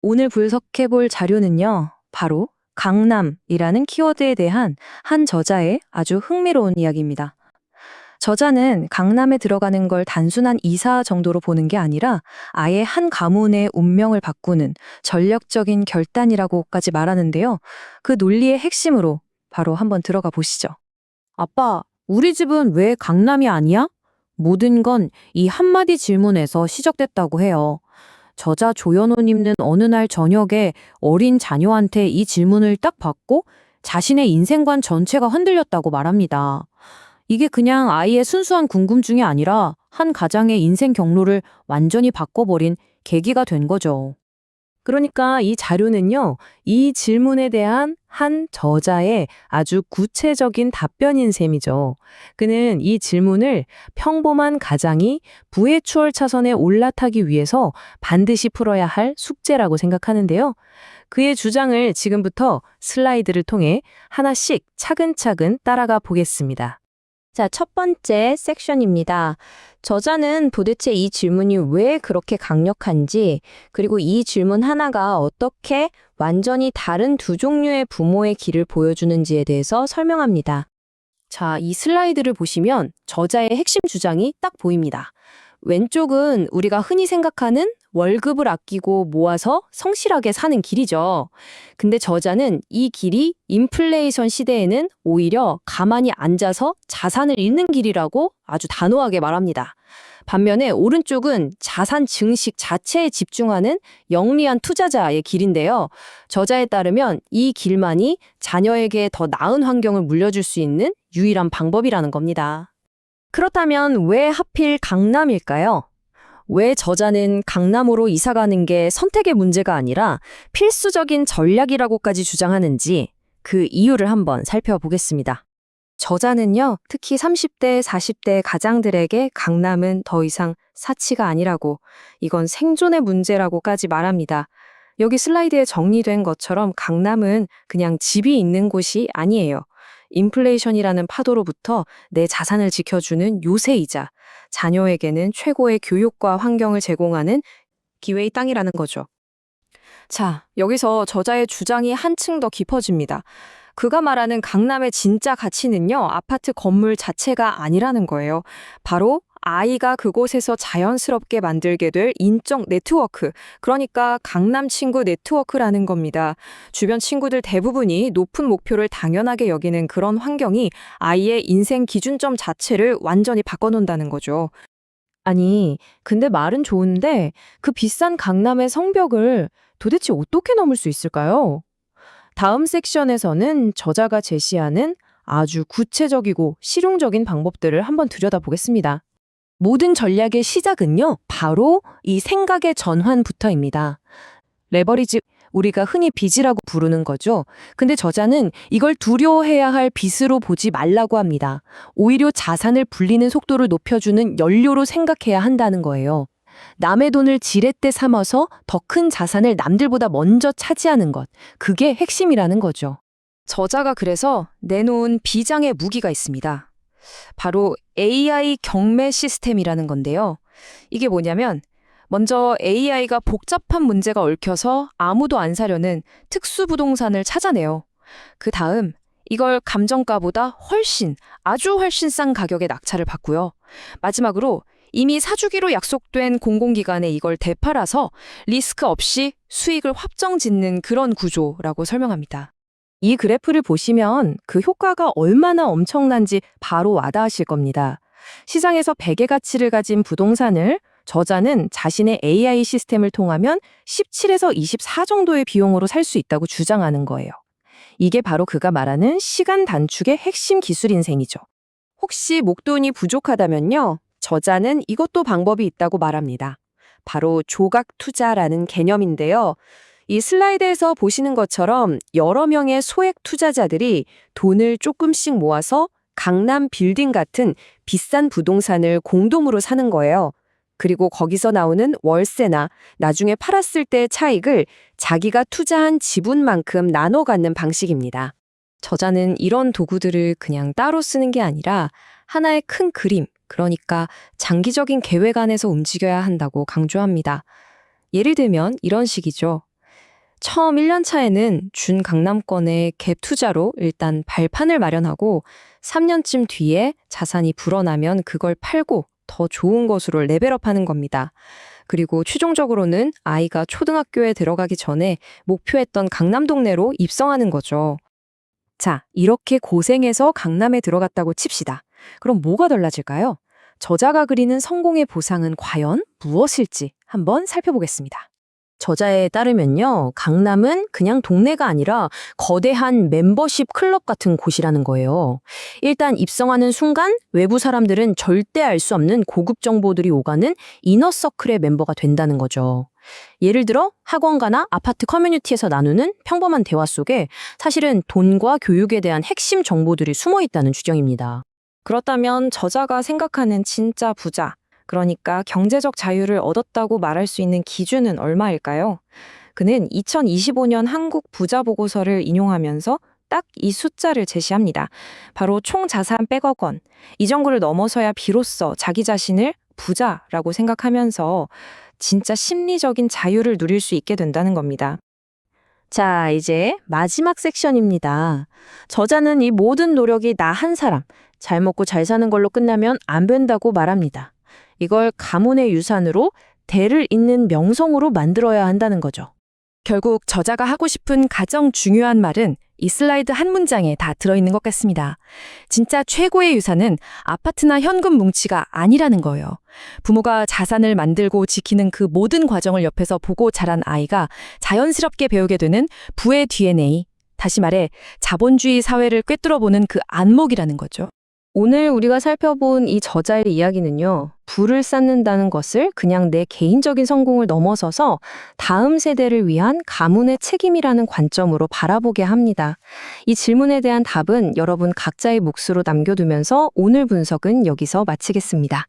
오늘 분석해 볼 자료는요, 바로 강남이라는 키워드에 대한 한 저자의 아주 흥미로운 이야기입니다. 저자는 강남에 들어가는 걸 단순한 이사 정도로 보는 게 아니라 아예 한 가문의 운명을 바꾸는 전략적인 결단이라고까지 말하는데요. 그 논리의 핵심으로 바로 한번 들어가 보시죠. 아빠, 우리 집은 왜 강남이 아니야? 모든 건 이 한마디 질문에서 시작됐다고 해요. 저자 조연호님은 어느 날 저녁에 어린 자녀한테 이 질문을 딱 받고 자신의 인생관 전체가 흔들렸다고 말합니다. 이게 그냥 아이의 순수한 궁금증이 아니라 한 가장의 인생 경로를 완전히 바꿔버린 계기가 된 거죠. 그러니까 이 자료는요, 이 질문에 대한 한 저자의 아주 구체적인 답변인 셈이죠. 그는 이 질문을 평범한 가장이 부의 추월 차선에 올라타기 위해서 반드시 풀어야 할 숙제라고 생각하는데요. 그의 주장을 지금부터 슬라이드를 통해 하나씩 차근차근 따라가 보겠습니다. 자, 첫 번째 섹션입니다. 저자는 도대체 이 질문이 왜 그렇게 강력한지, 그리고 이 질문 하나가 어떻게 완전히 다른 두 종류의 부모의 길을 보여주는지에 대해서 설명합니다. 자, 이 슬라이드를 보시면 저자의 핵심 주장이 딱 보입니다. 왼쪽은 우리가 흔히 생각하는 월급을 아끼고 모아서 성실하게 사는 길이죠. 근데 저자는 이 길이 인플레이션 시대에는 오히려 가만히 앉아서 자산을 잃는 길이라고 아주 단호하게 말합니다. 반면에 오른쪽은 자산 증식 자체에 집중하는 영리한 투자자의 길인데요. 저자에 따르면 이 길만이 자녀에게 더 나은 환경을 물려줄 수 있는 유일한 방법이라는 겁니다. 그렇다면 왜 하필 강남일까요? 왜 저자는 강남으로 이사가는 게 선택의 문제가 아니라 필수적인 전략이라고까지 주장하는지 그 이유를 한번 살펴보겠습니다. 저자는요, 특히 30대, 40대 가장들에게 강남은 더 이상 사치가 아니라고, 이건 생존의 문제라고까지 말합니다. 여기 슬라이드에 정리된 것처럼 강남은 그냥 집이 있는 곳이 아니에요. 인플레이션이라는 파도로부터 내 자산을 지켜주는 요새이자 자녀에게는 최고의 교육과 환경을 제공하는 기회의 땅이라는 거죠. 자, 여기서 저자의 주장이 한층 더 깊어집니다. 그가 말하는 강남의 진짜 가치는요, 아파트 건물 자체가 아니라는 거예요. 바로 아이가 그곳에서 자연스럽게 만들게 될 인적 네트워크, 그러니까 강남 친구 네트워크라는 겁니다. 주변 친구들 대부분이 높은 목표를 당연하게 여기는 그런 환경이 아이의 인생 기준점 자체를 완전히 바꿔놓는다는 거죠. 아니, 근데 말은 좋은데 그 비싼 강남의 성벽을 도대체 어떻게 넘을 수 있을까요? 다음 섹션에서는 저자가 제시하는 아주 구체적이고 실용적인 방법들을 한번 들여다보겠습니다. 모든 전략의 시작은요, 바로 이 생각의 전환부터입니다. 레버리지, 우리가 흔히 빚이라고 부르는 거죠. 근데 저자는 이걸 두려워해야 할 빚으로 보지 말라고 합니다. 오히려 자산을 불리는 속도를 높여주는 연료로 생각해야 한다는 거예요. 남의 돈을 지렛대 삼아서 더 큰 자산을 남들보다 먼저 차지하는 것, 그게 핵심이라는 거죠. 저자가 그래서 내놓은 비장의 무기가 있습니다. 바로 AI 경매 시스템이라는 건데요. 이게 뭐냐면 먼저 AI가 복잡한 문제가 얽혀서 아무도 안 사려는 특수 부동산을 찾아내요. 그 다음 이걸 감정가보다 훨씬, 아주 훨씬 싼 가격에 낙찰을 받고요. 마지막으로 이미 사주기로 약속된 공공기관에 이걸 되팔아서 리스크 없이 수익을 확정짓는 그런 구조라고 설명합니다. 이 그래프를 보시면 그 효과가 얼마나 엄청난지 바로 와닿으실 겁니다. 시장에서 100의 가치를 가진 부동산을 저자는 자신의 AI 시스템을 통하면 17에서 24 정도의 비용으로 살 수 있다고 주장하는 거예요. 이게 바로 그가 말하는 시간 단축의 핵심 기술 인생이죠. 혹시 목돈이 부족하다면요, 저자는 이것도 방법이 있다고 말합니다. 바로 조각 투자라는 개념인데요. 이 슬라이드에서 보시는 것처럼 여러 명의 소액 투자자들이 돈을 조금씩 모아서 강남 빌딩 같은 비싼 부동산을 공동으로 사는 거예요. 그리고 거기서 나오는 월세나 나중에 팔았을 때의 차익을 자기가 투자한 지분만큼 나눠 갖는 방식입니다. 저자는 이런 도구들을 그냥 따로 쓰는 게 아니라 하나의 큰 그림, 그러니까 장기적인 계획 안에서 움직여야 한다고 강조합니다. 예를 들면 이런 식이죠. 처음 1년 차에는 준 강남권의 갭 투자로 일단 발판을 마련하고 3년쯤 뒤에 자산이 불어나면 그걸 팔고 더 좋은 것으로 레벨업하는 겁니다. 그리고 최종적으로는 아이가 초등학교에 들어가기 전에 목표했던 강남 동네로 입성하는 거죠. 자, 이렇게 고생해서 강남에 들어갔다고 칩시다. 그럼 뭐가 달라질까요? 저자가 그리는 성공의 보상은 과연 무엇일지 한번 살펴보겠습니다. 저자에 따르면요, 강남은 그냥 동네가 아니라 거대한 멤버십 클럽 같은 곳이라는 거예요. 일단 입성하는 순간 외부 사람들은 절대 알 수 없는 고급 정보들이 오가는 이너서클의 멤버가 된다는 거죠. 예를 들어 학원가나 아파트 커뮤니티에서 나누는 평범한 대화 속에 사실은 돈과 교육에 대한 핵심 정보들이 숨어 있다는 주장입니다. 그렇다면 저자가 생각하는 진짜 부자, 그러니까 경제적 자유를 얻었다고 말할 수 있는 기준은 얼마일까요? 그는 2025년 한국 부자 보고서를 인용하면서 딱 이 숫자를 제시합니다. 바로 총 자산 100억 원. 이 정도를 넘어서야 비로소 자기 자신을 부자라고 생각하면서 진짜 심리적인 자유를 누릴 수 있게 된다는 겁니다. 자, 이제 마지막 섹션입니다. 저자는 이 모든 노력이 나 한 사람, 잘 먹고 잘 사는 걸로 끝나면 안 된다고 말합니다. 이걸 가문의 유산으로 대를 잇는 명성으로 만들어야 한다는 거죠. 결국 저자가 하고 싶은 가장 중요한 말은 이 슬라이드 한 문장에 다 들어있는 것 같습니다. 진짜 최고의 유산은 아파트나 현금 뭉치가 아니라는 거예요. 부모가 자산을 만들고 지키는 그 모든 과정을 옆에서 보고 자란 아이가 자연스럽게 배우게 되는 부의 DNA, 다시 말해 자본주의 사회를 꿰뚫어보는 그 안목이라는 거죠. 오늘 우리가 살펴본 이 저자의 이야기는요, 부를 쌓는다는 것을 그냥 내 개인적인 성공을 넘어서서 다음 세대를 위한 가문의 책임이라는 관점으로 바라보게 합니다. 이 질문에 대한 답은 여러분 각자의 몫으로 남겨두면서 오늘 분석은 여기서 마치겠습니다.